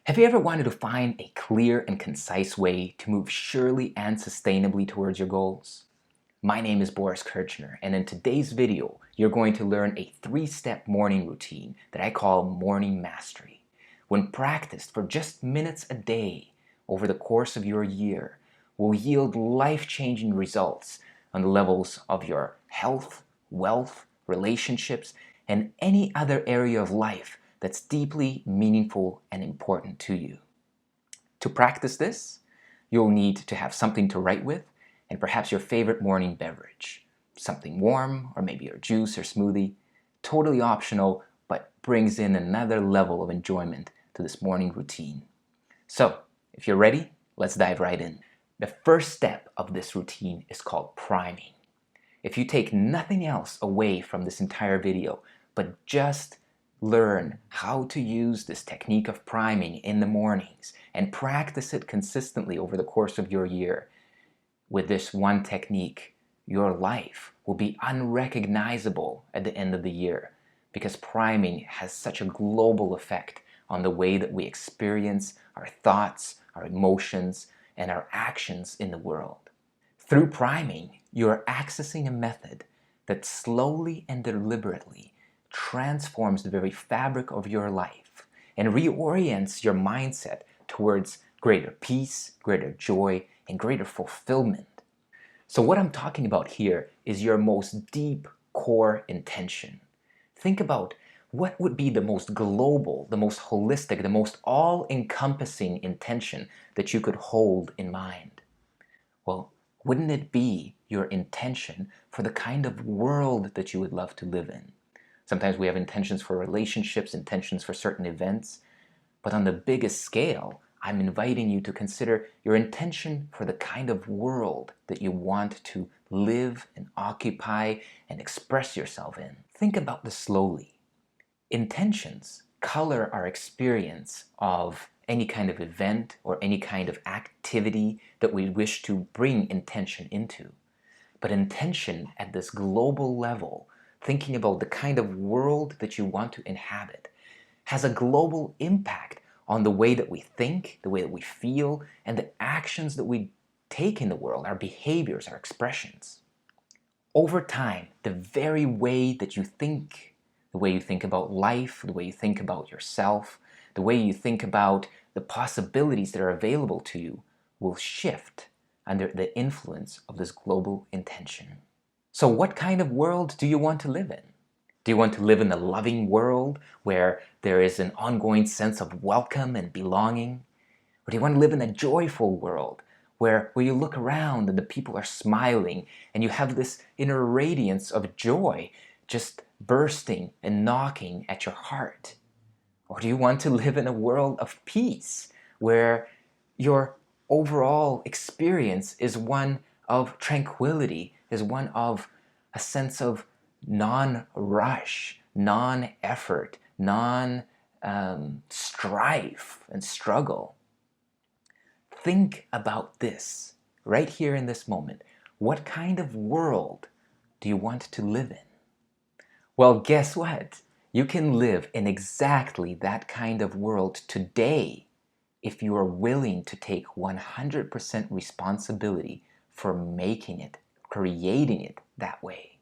Have you ever wanted to find a clear and concise way to move surely and sustainably towards your goals? My name is Boris Kirchner, and in today's video, you're going to learn a 3-step morning routine that I call Morning Mastery. When practiced for just minutes a day over the course of your year, will yield life-changing results on the levels of your health, wealth, relationships, and any other area of life that's deeply meaningful and important to you. To practice this, you'll need to have something to write with and perhaps your favorite morning beverage. Something warm, or maybe your juice or smoothie. Totally optional, but brings in another level of enjoyment to this morning routine. So, if you're ready, let's dive right in. The first step of this routine is called priming. If you take nothing else away from this entire video, but just learn how to use this technique of priming in the mornings and practice it consistently over the course of your year, with this one technique, your life will be unrecognizable at the end of the year because priming has such a global effect on the way that we experience our thoughts, our emotions, and our actions in the world. Through priming, you are accessing a method that slowly and deliberately transforms the very fabric of your life and reorients your mindset towards greater peace, greater joy, and greater fulfillment. So what I'm talking about here is your most deep core intention. Think about what would be the most global, the most holistic, the most all-encompassing intention that you could hold in mind. Well, wouldn't it be your intention for the kind of world that you would love to live in? Sometimes we have intentions for relationships, intentions for certain events, but on the biggest scale, I'm inviting you to consider your intention for the kind of world that you want to live and occupy and express yourself in. Think about this slowly. Intentions color our experience of any kind of event or any kind of activity that we wish to bring intention into. But intention at this global level, thinking about the kind of world that you want to inhabit, has a global impact on the way that we think, the way that we feel, and the actions that we take in the world, our behaviors, our expressions. Over time, the very way that you think, the way you think about life, the way you think about yourself, the way you think about the possibilities that are available to you will shift under the influence of this global intention. So what kind of world do you want to live in? Do you want to live in a loving world where there is an ongoing sense of welcome and belonging? Or do you want to live in a joyful world where you look around and the people are smiling and you have this inner radiance of joy just bursting and knocking at your heart? Or do you want to live in a world of peace where your overall experience is one of tranquility, is one of a sense of non-rush, non-effort, non-strife and struggle? Think about this right here in this moment. What kind of world do you want to live in? Well, guess what? You can live in exactly that kind of world today if you are willing to take 100% responsibility for making it, creating it that way.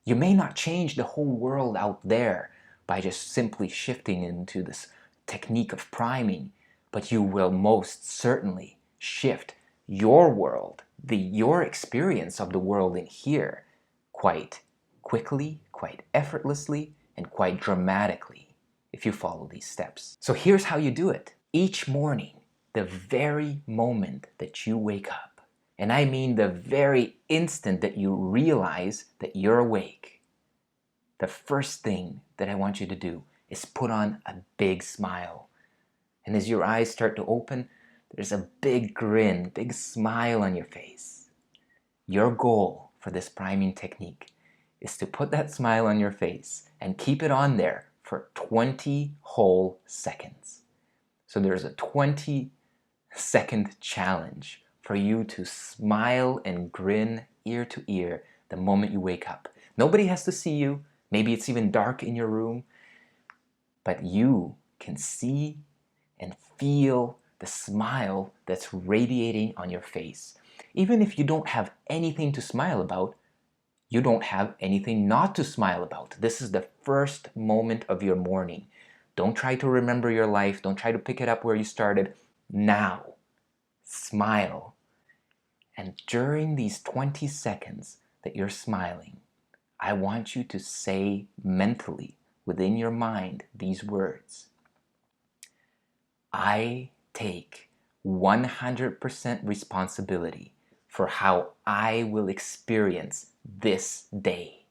You may not change the whole world out there by just simply shifting into this technique of priming, but you will most certainly shift your world, your experience of the world in here quite quickly, quite effortlessly, and quite dramatically if you follow these steps. So here's how you do it. Each morning, the very moment that you wake up, and I mean the very instant that you realize that you're awake, the first thing that I want you to do is put on a big smile. And as your eyes start to open, there's a big grin, big smile on your face. Your goal for this priming technique is to put that smile on your face and keep it on there for 20 whole seconds. So there's a 20-second challenge for you to smile and grin ear to ear the moment you wake up. Nobody has to see you. Maybe it's even dark in your room, but you can see and feel the smile that's radiating on your face. Even if you don't have anything to smile about, you don't have anything not to smile about. This is the first moment of your morning. Don't try to remember your life. Don't try to pick it up where you started. Now, smile. And during these 20 seconds that you're smiling, I want you to say mentally, within your mind, these words. I take 100% responsibility for how I will experience this day.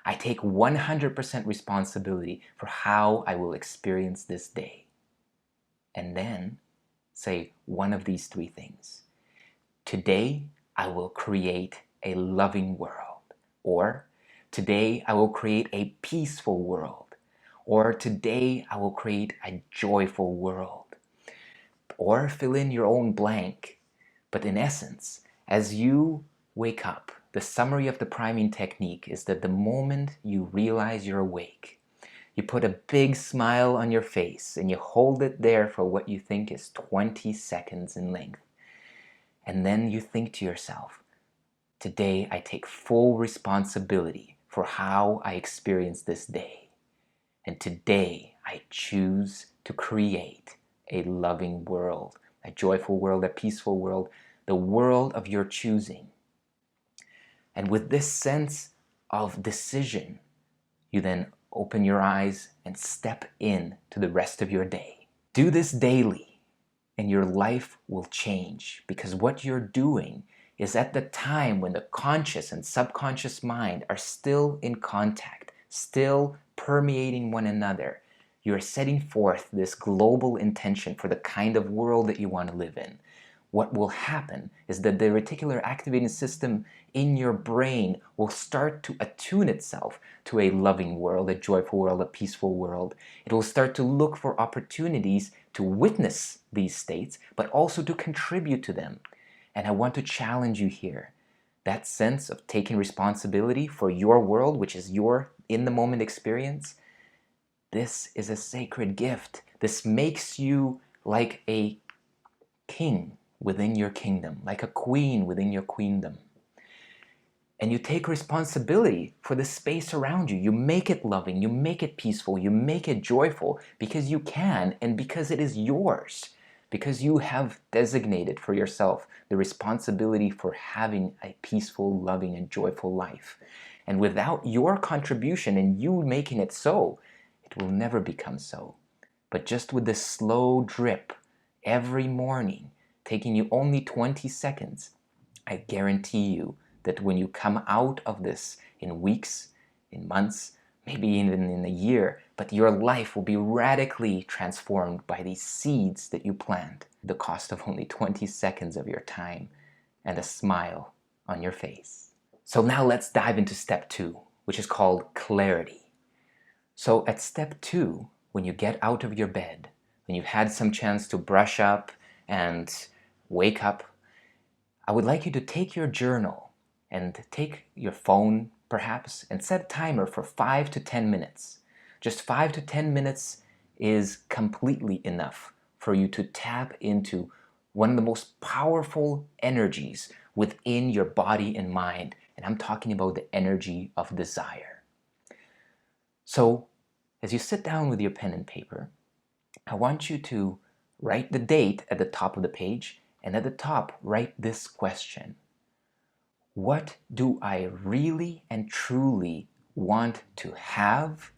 I take 100% responsibility for how I will experience this day. And then say one of these three things. Today, I will create a loving world. Or, today, I will create a peaceful world. Or, today, I will create a joyful world. Or fill in your own blank. But in essence, as you wake up, the summary of the priming technique is that the moment you realize you're awake, you put a big smile on your face and you hold it there for what you think is 20 seconds in length. And then you think to yourself, today I take full responsibility for how I experience this day. And today I choose to create a loving world, a joyful world, a peaceful world, the world of your choosing. And with this sense of decision, you then open your eyes and step in to the rest of your day. Do this daily and your life will change, because what you're doing is at the time when the conscious and subconscious mind are still in contact, still permeating one another. You're setting forth this global intention for the kind of world that you want to live in. What will happen is that the reticular activating system in your brain will start to attune itself to a loving world, a joyful world, a peaceful world. It will start to look for opportunities to witness these states, but also to contribute to them. And I want to challenge you here. That sense of taking responsibility for your world, which is your in-the-moment experience, this is a sacred gift. This makes you like a king within your kingdom, like a queen within your queendom. And you take responsibility for the space around you. You make it loving, you make it peaceful, you make it joyful because you can and because it is yours. Because you have designated for yourself the responsibility for having a peaceful, loving, and joyful life. And without your contribution and you making it so, it will never become so. But just with this slow drip every morning, taking you only 20 seconds, I guarantee you that when you come out of this in weeks, in months, maybe even in a year, but your life will be radically transformed by these seeds that you plant. The cost of only 20 seconds of your time and a smile on your face. So now let's dive into step 2, which is called clarity. So at step 2, when you get out of your bed, when you've had some chance to brush up and wake up, I would like you to take your journal and take your phone perhaps and set a timer for 5 to 10 minutes. Just 5 to 10 minutes is completely enough for you to tap into one of the most powerful energies within your body and mind. And I'm talking about the energy of desire. So as you sit down with your pen and paper, I want you to write the date at the top of the page, and at the top write this question. What do I really and truly want to have,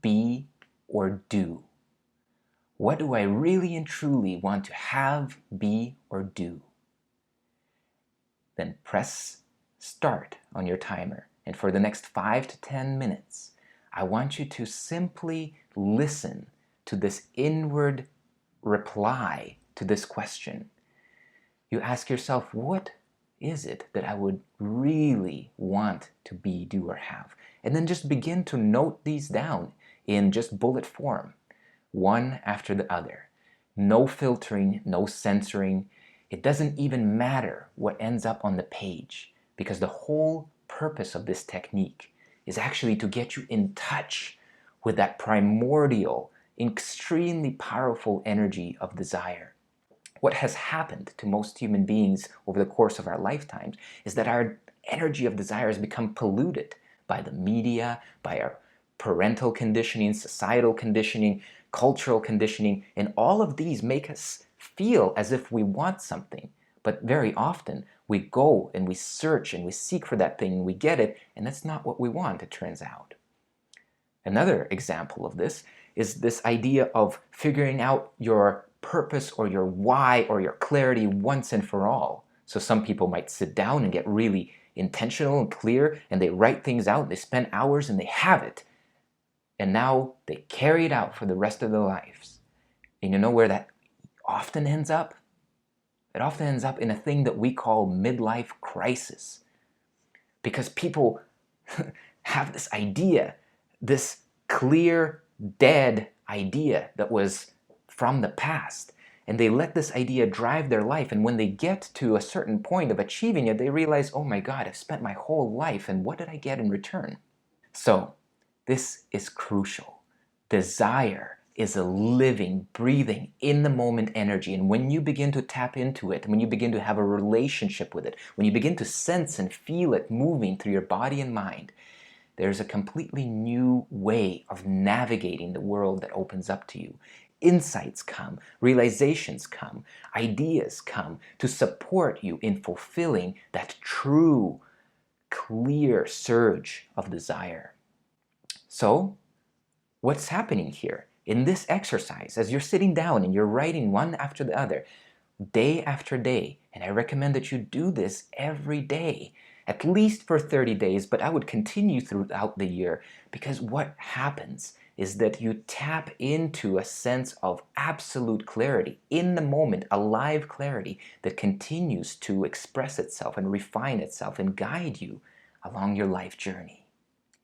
be, or do? What do I really and truly want to have, be, or do? Then press start on your timer, and for the next 5 to 10 minutes, I want you to simply listen to this inward reply to this question. You ask yourself, what is it that I would really want to be, do, or have? And then just begin to note these down in just bullet form, one after the other. No filtering, no censoring. It doesn't even matter what ends up on the page, because the whole purpose of this technique is actually to get you in touch with that primordial extremely powerful energy of desire. What has happened to most human beings over the course of our lifetimes is that our energy of desire has become polluted by the media, by our parental conditioning, societal conditioning, cultural conditioning, and all of these make us feel as if we want something. But very often we go and we search and we seek for that thing and we get it, and that's not what we want, it turns out. Another example of this is this idea of figuring out your purpose or your why or your clarity once and for all. So some people might sit down and get really intentional and clear, and they write things out, they spend hours and they have it. And now they carry it out for the rest of their lives. And you know where that often ends up? It often ends up in a thing that we call midlife crisis. Because people have this idea, this clear, dead idea that was from the past, and they let this idea drive their life, and when they get to a certain point of achieving it, they realize, oh my God, I've spent my whole life, and what did I get in return? So, this is crucial. Desire is a living, breathing, in the moment energy. And when you begin to tap into it, when you begin to have a relationship with it, when you begin to sense and feel it moving through your body and mind, there's a completely new way of navigating the world that opens up to you. Insights come, realizations come, ideas come to support you in fulfilling that true, clear surge of desire. So, what's happening here? In this exercise, as you're sitting down and you're writing one after the other, day after day, and I recommend that you do this every day, at least for 30 days, but I would continue throughout the year, because what happens is that you tap into a sense of absolute clarity, in the moment, alive clarity that continues to express itself and refine itself and guide you along your life journey.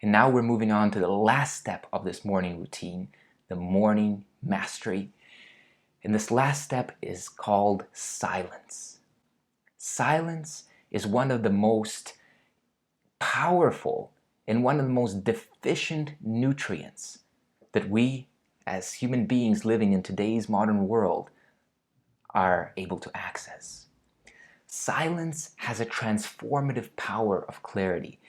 And now we're moving on to the last step of this morning routine, the morning mastery. And this last step is called silence. Silence is one of the most powerful and one of the most deficient nutrients that we, as human beings living in today's modern world, are able to access. Silence has a transformative power of clarity.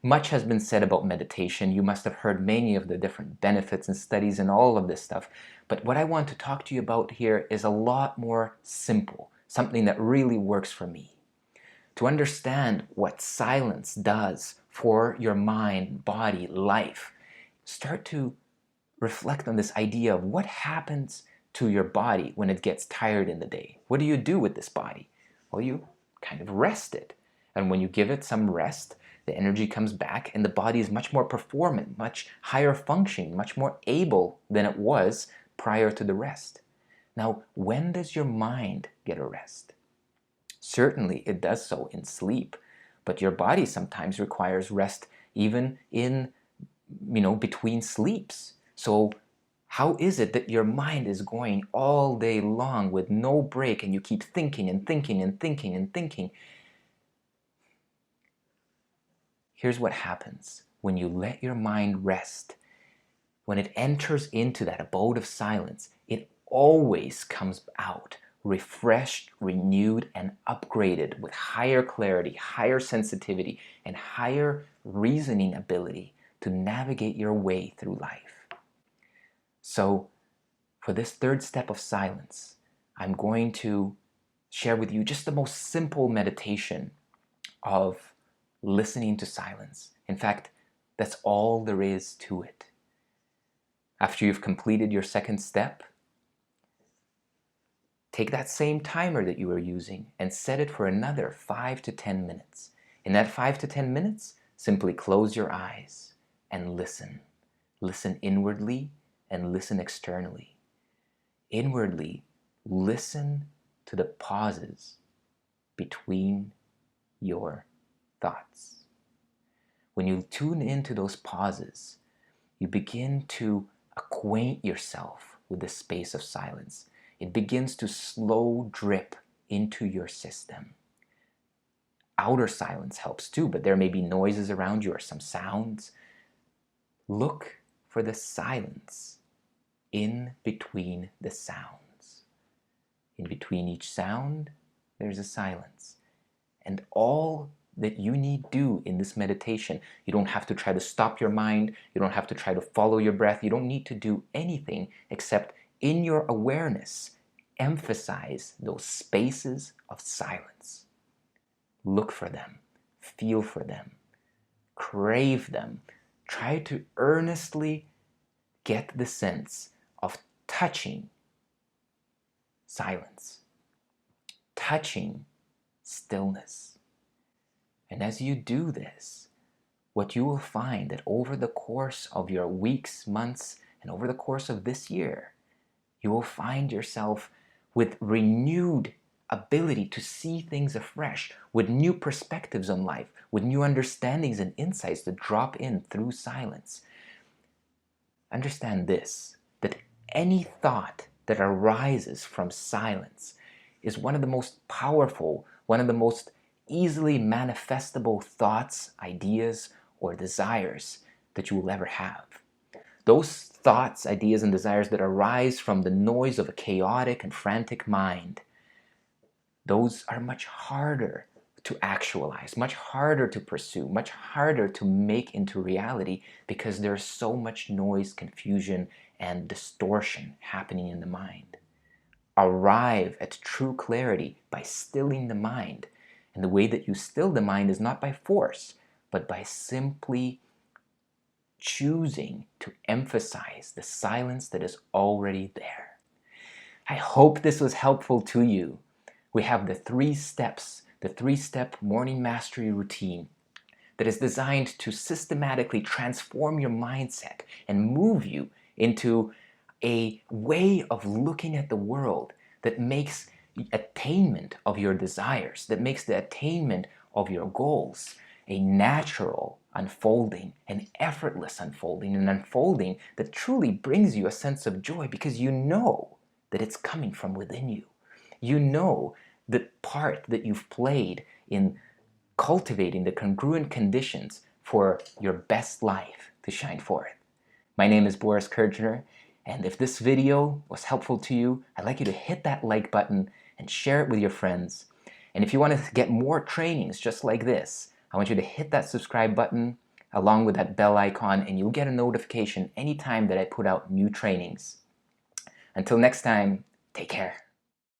Much has been said about meditation. You must have heard many of the different benefits and studies and all of this stuff. But what I want to talk to you about here is a lot more simple, something that really works for me. To understand what silence does for your mind, body, life, start to reflect on this idea of what happens to your body when it gets tired in the day. What do you do with this body? Well, you kind of rest it. And when you give it some rest, the energy comes back and the body is much more performant, much higher functioning, much more able than it was prior to the rest. Now, when does your mind get a rest? Certainly it does so in sleep, but your body sometimes requires rest even in, between sleeps. So how is it that your mind is going all day long with no break and you keep thinking and thinking and thinking and thinking? Here's what happens when you let your mind rest. When it enters into that abode of silence, it always comes out refreshed, renewed, and upgraded with higher clarity, higher sensitivity, and higher reasoning ability to navigate your way through life. So, for this third step of silence, I'm going to share with you just the most simple meditation of listening to silence. In fact, that's all there is to it. After you've completed your second step, take that same timer that you were using and set it for another 5 to 10 minutes. In that 5 to 10 minutes, simply close your eyes and listen. Listen inwardly and listen externally. Inwardly, listen to the pauses between your thoughts. When you tune into those pauses, you begin to acquaint yourself with the space of silence. It begins to slow drip into your system. Outer silence helps too, but there may be noises around you or some sounds. Look for the silence in between the sounds. In between each sound, there's a silence. And all that you need do in this meditation, you don't have to try to stop your mind, you don't have to try to follow your breath, you don't need to do anything except in your awareness, emphasize those spaces of silence. Look for them, feel for them, crave them. Try to earnestly get the sense of touching silence, touching stillness. And as you do this, what you will find that over the course of your weeks, months, and over the course of this year, you will find yourself with renewed ability to see things afresh, with new perspectives on life, with new understandings and insights that drop in through silence. Understand this, that any thought that arises from silence is one of the most powerful, one of the most easily manifestable thoughts, ideas, or desires that you will ever have. Those thoughts, ideas, and desires that arise from the noise of a chaotic and frantic mind, those are much harder to actualize, much harder to pursue, much harder to make into reality because there's so much noise, confusion, and distortion happening in the mind. Arrive at true clarity by stilling the mind. And the way that you still the mind is not by force, but by simply choosing to emphasize the silence that is already there. I hope this was helpful to you. We have the 3 steps, the 3-step morning mastery routine that is designed to systematically transform your mindset and move you into a way of looking at the world that makes attainment of your desires, that makes the attainment of your goals a natural unfolding, an effortless unfolding, an unfolding that truly brings you a sense of joy because you know that it's coming from within you. You know the part that you've played in cultivating the congruent conditions for your best life to shine forth. My name is Boris Kirchner, and if this video was helpful to you, I'd like you to hit that like button and share it with your friends. And if you want to get more trainings just like this, I want you to hit that subscribe button along with that bell icon, and you'll get a notification anytime that I put out new trainings. Until next time, take care.